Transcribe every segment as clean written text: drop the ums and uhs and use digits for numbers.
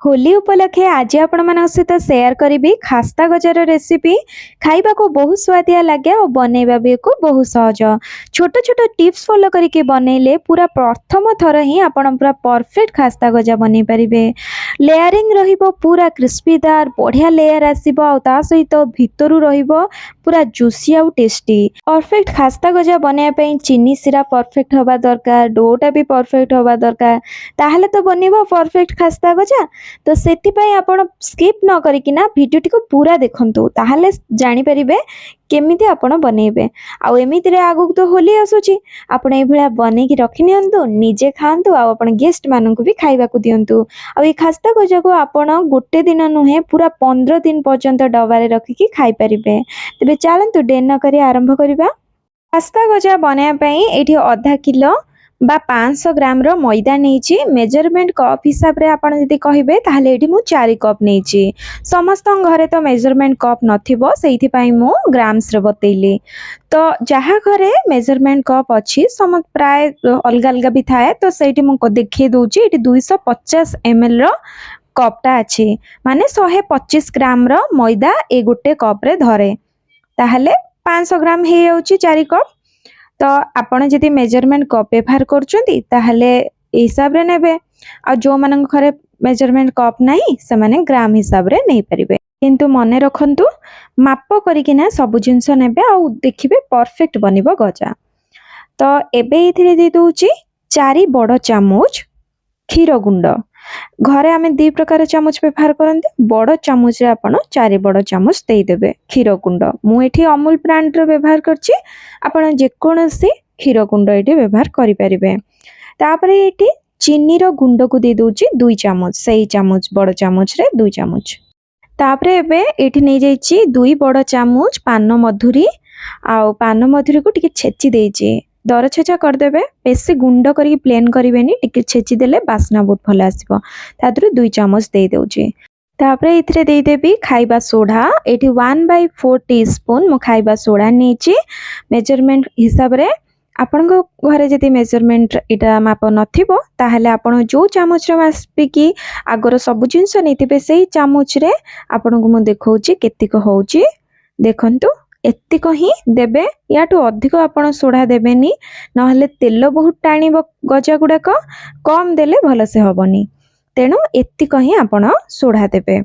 होली उपलक्षे आज आपण मान सहित शेयर करी खास्ता गजार रेसिपी खाइबा को बहुत स्वादिया लगे और बनैबा भी को बहुत सहज। छोट छोट टिप्स फॉलो करके बनैले पूरा प्रथम थर ही आपण पूरा परफेक्ट खास्ता गजा बनै परिबे। लेयरिंग रहिबो पूरा क्रिस्पीदार बढ़िया लेयर आसीबो आ ता सहित भितरु रहिबो पूरा जूसी आउ टेस्टी। परफेक्ट खास्ता गजा बनैया पई चीनी सिरा परफेक्ट होबा दरकार, डोटा भी परफेक्ट होबा दरकार, ताहले तो बनिबो परफेक्ट खास्ता गजा। तो सेतिपाई आपण स्किप न करिकिना भिडियोटी को पूरा देखंतु ताहले जानि परिबे केमिति आपण बनेबे। आ एमिति रे आगु तो होली आसुची, आपण ए भला बनै कि रखि नियंतु, निजे खांतु आ आपण गेस्ट मानन को भी खाइबा को दियंतु। आ ए खास्ता गजा को आपण गोटे दिन नुहे पूरा 15 दिन पर्यंत डबा रे रखि कि खाइ परिबे। तबे चलंतु डेर न करी आरंभ करिबा। खास्ता गजा बनाया पई एठी आधा किलो बा 500 ग्राम रो मैदा नेछि। मेजरमेंट कप हिसाब रे आपण जदि कहिबे ताहले एठी मु 4 कप नेछि। समस्त घरे तो मेजरमेंट कप नथिबो, सेइथि पई मु ग्राम्स रे बतैली। तो जहा घरे मेजरमेंट कप अछि सम प्राय अलगा अलगा भी थाए, तो सेइठी मु को देखै दोछि। एठी 250 ml रो कपटा अछि, माने 125 ग्राम रो मैदा ए गुटे कप रे धरे, ताहले 500 ग्राम हे जाउछि 4 कप। तो आपण जदि मेजरमेंट कप व्यवहार करछंती ताहले हिसाब रे नेबे, आ जो मानन घरे मेजरमेंट कप नाही से माने ग्राम हिसाब रे नै परिबे। किंतु मने रखंतु माप करिकिना सब जिंस नेबे आ देखिबे परफेक्ट बनिबो गजा। तो एबे इथिरे दे दोछि 4 बड़ चामच क्षीर गुंड। घरे आमे 2 प्रकार चामच व्यवहार करंते, बड़ चामच रे आपण 4 बड़ चामच देई देबे क्षीर गुंड। मु एठी अमूल ब्रांड रो व्यवहार करछि, आपण जे कोनोसी क्षीर गुंड एठी व्यवहार करि परिबे। तापरे एठी चीनी रो गुंड को दे दोछि 2 चामच, सही चामच बड़ चामच रे 2 चामच। तापरे एबे एठी नै जाइछि 2 बड़ चामच पान मधुरी, आ पान मधुरी को टिके छेची देछि। दर छेचा कर देबे, बेसी गुंड करी प्लेन करिवेनी, टिके छेची देले बासना बहुत भल आसीबो। तादरे 2 चामच देई दोछि। तापरे इथरे देई देबी खाइबा सोडा। एठी 1/4 टीस्पून मु खाइबा सोडा नेछि। मेजरमेंट हिसाब रे आपण घरे जदि मेजरमेंट इटा माप नथिबो ताहले आपण जो चामच रे मापी कि आगर सब जिंस नेतिबे सेही चामच रे आपण को मु देखौछि केतिक होउछि। देखंतु एतिक ही देबे, याटू अधिक आपण सोडा देबेनी, नहले तेल बहुत टाणीबो गजा गुडाक, कम देले भल से हबनी। तेणु एतिक ही आपण सोडा देबे।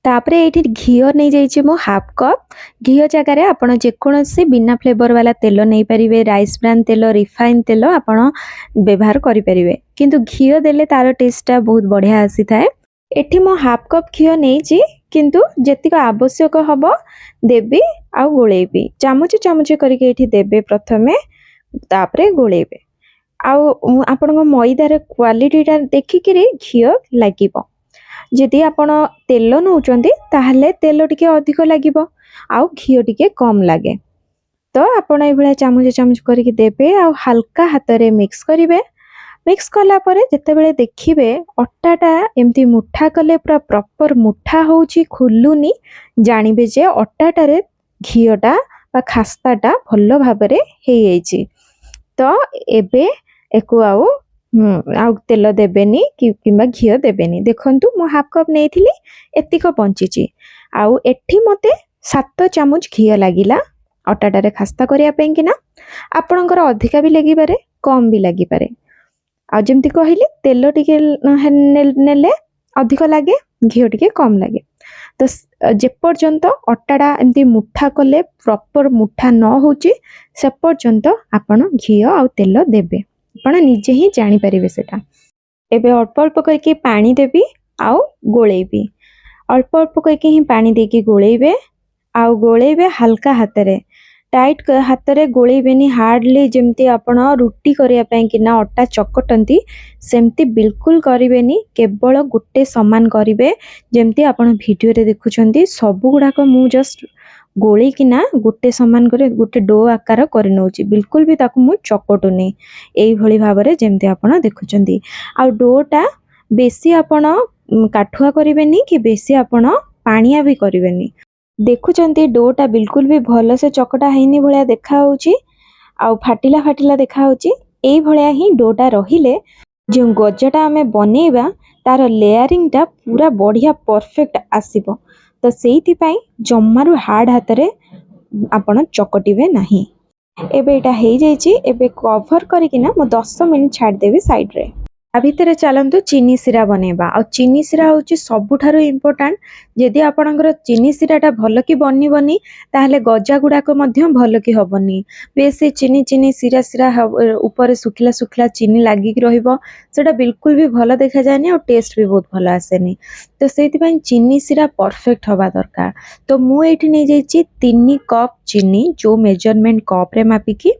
तापरे एठी घियो नै जाइछि मु हाफ कप। घियो जगह रे आपण जे कोनोसी बिना फ्लेवर वाला तेल नै परिबे, राइस ब्रान तेल, रिफाइन तेल आपण व्यवहार करि परिबे, किंतु घियो देले तार टेस्ट बहुत बढ़िया आसी थाए। एठी मु हाफ कप घियो नेछि, किंतु जेतिक आवश्यक हबो देबी आ गोळेबी। चामच चामच करके एठी देबे प्रथमे, तापरे गोळेबे। आ आपण मैदा रे क्वालिटी ता देखिकिरी घियो लागिबो। जदि आपण तेल नौचंती ताहले तेल टिके अधिक लागिबो आ घियो टिके कम लागे। तो आपण ए भला चामच चामच करके देबे आ हल्का हाथ रे मिक्स करिवे। मिक्स कला परे जेतेबेले देखिबे अट्टाटा एमती मुठा कले पूरा प्रॉपर मुठा होउची, खुलुनी, जानिबे जे अट्टाटा रे घियोटा बा खास्ताटा भल्लो भाबरे हेई जाइची। तो एबे एको आउ तेल देबेनी किंबा घियो देबेनी। देखंतु मु हाफ कप नेथिली, एतिक पंचीची। आउ एठी मते 7 चामच घियो लागिला अट्टाटा रे खास्ता करिया पें किना। आपणकर अधिका भी लागि पारे, कम भी लागि पारे। आ जेमती कहिली तेल टिके नेले अधिक लागे, घियो टिके कम लागे। तो जे पर्यंत अट्टाटा एमती मुठा कले प्रॉपर मुठा न होची से पर्यंत आपण घियो आ तेल देबे, आपण निजे ही जानि परिबे सेटा। एबे अल्प अल्प करके पानी देबी आ गोळेबी। अल्प अल्प करके ही पानी देके गोळेबे आ गोळेबे हल्का हाथ रे, टाइट हाथ रे गोळेबेनी। हार्डली जेमती आपण रुटी करिया पई किना अट्टा चकटंती सेमती बिल्कुल करिवेनी, केवल गुटे समान करिवे। जेमती आपण वीडियो रे देखुचंती सब गुडा को मु जस्ट गोली किना गुटे समान करे गुटे डो आकार करि नउची, बिल्कुल भी ताकू मु चकटुनी। एई भली भाबरे जेमती आपण देखुचंती। आ डोटा बेसी आपण काठुआ करिवेनी कि बेसी आपण पानिया भी करिवेनी। देखुचंती डोटा बिल्कुल भी भल से चकटा हैनी भलिया देखा होउची, आ फाटिला फाटिला देखा होउची। एई भलिया ही डोटा रहिले जो गजाटा आमे बनेबा तार लेयरिंगटा पूरा बढ़िया परफेक्ट आसीबो। तो सेइथिपाई जम्मारू हार्ड हाथ रे आपण चकटिबे नाही। एबे एटा हेई जाइछि। एबे कवर करिकिना मु 10 मिनिट छाड़ देबी साइड रे। आ भितर चलंतु चीनी सिरा बनेबा। आ चीनी सिरा होची सबुठारु इम्पोर्टेंट। जदि आपणकर चीनी सिराटा भल कि बनिबनी ताहले गजा गुड़ाक मध्य भल कि हबनी। बेसी चीनी चीनी सिरा सिरा ऊपर सुखिला सुखिला चीनी लागिक रहिबो, सेटा बिल्कुल भी भल देखा जाएनी और टेस्ट भी बहुत भल आसेनी। तो सेइथिपाई चीनी सिरा परफेक्ट हवा दरकार। तो मु एठी नै जाइछि 3 कप चीनी, जो मेजरमेंट कप रे मापिकी।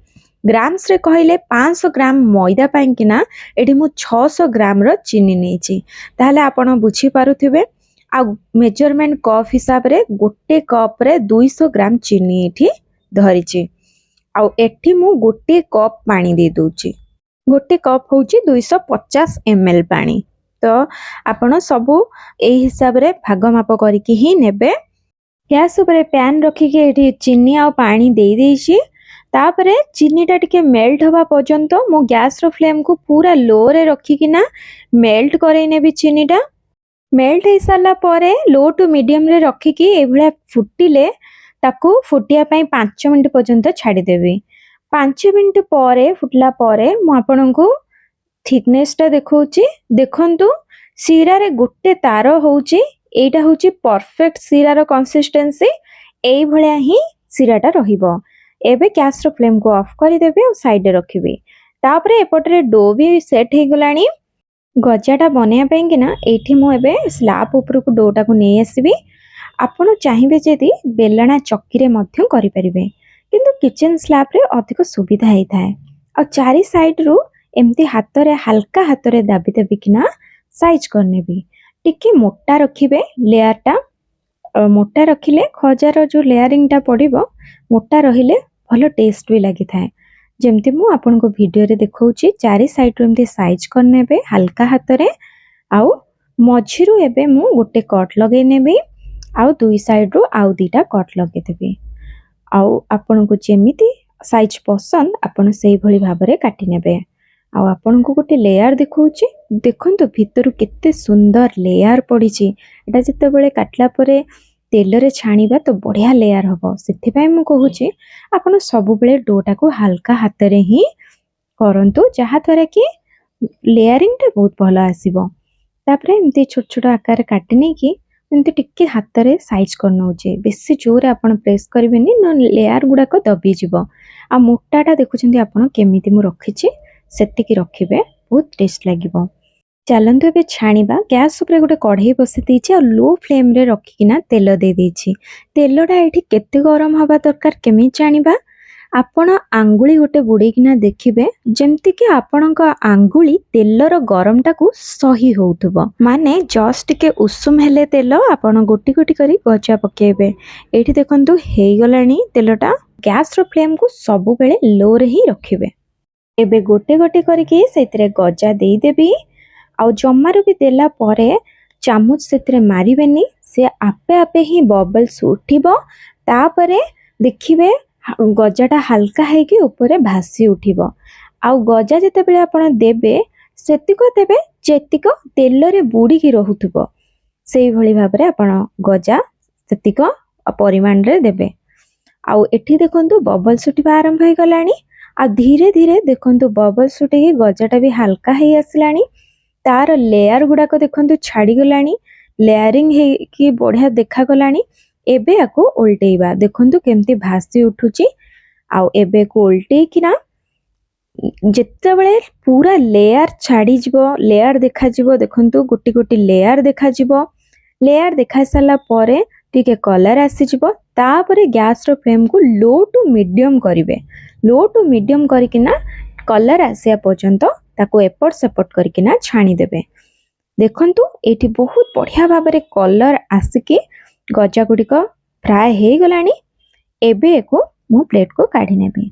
ग्राम्स रे कहले 500 ग्राम मैदा पाई किना एठी मु 600 ग्राम रो चीनी नेछि। ताहले आपण बुझी पारुथिबे। आ मेजरमेंट कप हिसाब रे गोटे कप रे 200 ग्राम चीनी एठी धरिछि। आ एठी मु गोटे कप पानी दे दोछि। गोटे कप होछि 250 ml पानी। तो आपण सबु एही हिसाब रे भाग माप करिकि ही नेबे। गैस ऊपर पैन रखिके एठी चीनी आ पानी दे देछि। तापरे चीनीटा टिके मेल्ट हवा पर्यंत मो गैस रो फ्लेम को पूरा लो रे रखिकिना मेल्ट करे नेबी। चीनीटा मेल्ट हो सारा परे लो टू मीडियम रे रखिकी ए भलिया फुटिले ताकू फुटिया पई 5 मिनिट पर्यंत छाड़ी देबी। 5 मिनिट परे फुटला परे मु आपनकू थिकनेस टा देखौची। देखंतु सीरा रे गोटे तार होउची। एटा होउची परफेक्ट सीरा रो कंसिस्टेंसी। एई भलिया ही सीराटा रहिबो। एबे गैस रो फ्लेम को ऑफ कर देबे और साइड रे रखिबे। तापरे एपटरे डो भी सेट हे गलानी। गजाटा बनेया पई कि ना एठी मु एबे स्लैब ऊपर को डोटा को नै आसीबी। आपण चाहिबे जदी बेलना चक्की रे मध्य करि परिबे, किंतु किचन स्लैब रे अधिक सुविधा हेई थाए। और चारि साइड रो एम्ति हाथ रे हल्का हाथ रे दाबी देबी कि ना साइज करनेबी। टिके मोटा रखिबे लेयरटा। मोटा रखिले खजार जो लेयरिंगटा पड़िबो मोटा रहिले भलो टेस्ट भी लगी थाए। जेमती मु आपन को वीडियो रे देखौची चारि साइड रो एम्ति साइज करनेबे हल्का हाथ रे। आउ मझिरु एबे मु गोटे कट लगे नेबी। आउ दुई साइड रो आउ दीटा कट लगे देबी। आउ आपन को जेमिति साइज पसंद आपन सेही भली भाबरे काटी नेबे। आउ आपन को गोटे लेयर देखौची। देखंतु भितरु केते सुंदर लेयर पड़ीची। एटा जते बेले काटला परे तेल रे छाणीबा तो बढ़िया लेयर हबो। सेथिपाई मु कहूची आपण सब बेले डोटा को हल्का हाथ रे ही करंतु, जहा द्वारा कि लेयरिंग टा बहुत भलो आसीबो। तापरे एम्ति छोट छोट आकार काटी नै कि एम्ति टिके हाथ रे साइज करनौचे। बेसी जोर आपण प्रेस करबेनी न लेयर गुडा को दबी जिवो। आ मोटाटा देखुछन्ती आपण केमिति मु रखिछि सेतिकी रखिबे, बहुत टेस्ट लागिबो। चलंतु एबे छाणीबा। गैस ऊपर गोटे कढ़ई बसी देछि और लो फ्लेम रे रखिकिना तेल दे देछि। तेलटा एठी केते गरम हवा दरकार केमि जानिबा। आपण आंगुली गोटे बुड़ेकिना देखिबे जेमति कि आपणक आंगुली तेलर गरमटा को सही होउथबो। माने जस्ट के उषुम हेले तेल आपण गोटी गोटी करी गजा पकेबे। एठी देखंतु हेई गलानी तेलटा। गैस रो फ्लेम को सबु बेले लो रे ही रखिबे। एबे गोटे गोटे करके सेतिरे गजा देई देबी। आउ जम्मारू भी देला परे चामच सेतिरे मारिबेनी, से आपे आपे ही बबल्स उठिबो। तापरे देखिबे गजाटा हल्का है कि ऊपर भासी उठिबो। आउ गजा जते बेले आपण देबे सेतिको देबे जेतिको तेल रे बुडी की रहुथबो। सेही भली भाबरे आपण गजा सेतिको परिमाण रे देबे। आउ एठी देखंतु बबल्स उठिबा आरंभ हो गलानी। आ धीरे धीरे देखंतु बबल्स उठे गजाटा भी हल्का है आसलानी। तार लेयर गुड़ाक देखंतु छाड़ी गलानी। लेयरिंग हे कि बढ़िया देखा गलानी। एबे आको उल्टेइबा। देखंतु केमती भासी उठुची। आउ एबे को उल्टे किना जेते बेले पूरा लेयर छाड़ी जिवो, लेयर देखा जिवो। देखंतु गोटी गोटी लेयर देखा जिवो। लेयर देखा साला परे टिके कलर आसी जिवो। तापरे गैस रो फ्लेम को लो टू मीडियम करिवे। लो टू मीडियम करिकिना कलर आसिया पर्यंत ताको एपट सेपट करिकिना छाणी देबे। देखंतु एठी बहुत बढ़िया भाबरे कलर आसिकी गजा गुड़िक फ्राए हे गलानी। एबे एको मु प्लेट को काढी नेबी।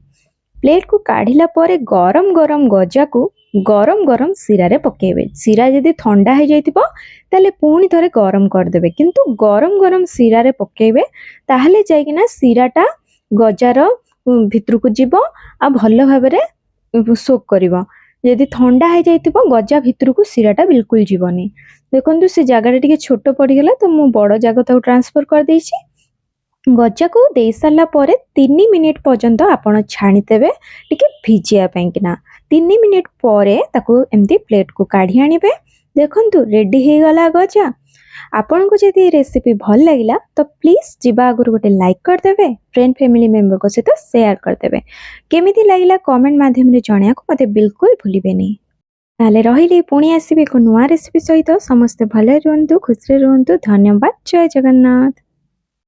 प्लेट को काढिला परे गरम गरम गजा को गरम गरम सिरा रे पकेबे। सिरा जदी ठंडा हे जाइतिबो ताले पुणी थरे गरम कर देबे, किंतु गरम गरम सिरा रे पकेबे ताहले जाइकिना सिराटा गजार भितर को जिवो आ भलो भाबरे सोक करिवो। ଯଦି ଥଣ୍ଡା ହେଇଯାଇଥିବ ଗଜା ଭିତରକୁ ଶିରାଟା ବିଲକୁଲ ଯିବନି। ଦେଖନ୍ତୁ ସେ ଜାଗାଟା ଟିକେ ଛୋଟ ପଡ଼ିଗଲା ତ ମୁଁ ବଡ଼ ଜାଗାଟାକୁ ଟ୍ରାନ୍ସଫର୍ କରିଦେଇଛି। ଗଜାକୁ ଦେଇ ସାରିଲା ପରେ 3 ମିନିଟ୍ ପର୍ଯ୍ୟନ୍ତ ଆପଣ ଛାଣିଦେବେ ଟିକେ ଭିଜିବା ପାଇଁକିନା। 3 ମିନିଟ୍ ପରେ ତାକୁ ଏମିତି ପ୍ଲେଟ୍‌କୁ କାଢ଼ି ଆଣିବେ। ଦେଖନ୍ତୁ ରେଡ଼ି ହେଇଗଲା ଗଜା। ଆପଣଙ୍କୁ ଯଦି ଏ ରେସିପି ଭଲ ଲାଗିଲା ତ ପ୍ଲିଜ୍ ଯିବା ଆଗରୁ ଗୋଟେ ଲାଇକ୍ କରିଦେବେ, ଫ୍ରେଣ୍ଡ ଫ୍ୟାମିଲି ମେମ୍ବରଙ୍କ ସହିତ ସେୟାର କରିଦେବେ। କେମିତି ଲାଗିଲା କମେଣ୍ଟ ମାଧ୍ୟମରେ ଜଣେଇବାକୁ ମୋତେ ବିଲକୁଲ ଭୁଲିବେନି। ତାହେଲେ ରହିଲି, ପୁଣି ଆସିବି ଏକ ନୂଆ ରେସିପି ସହିତ। ସମସ୍ତେ ଭଲରେ ରୁହନ୍ତୁ, ଖୁସିରେ ରୁହନ୍ତୁ। ଧନ୍ୟବାଦ। ଜୟ ଜଗନ୍ନାଥ।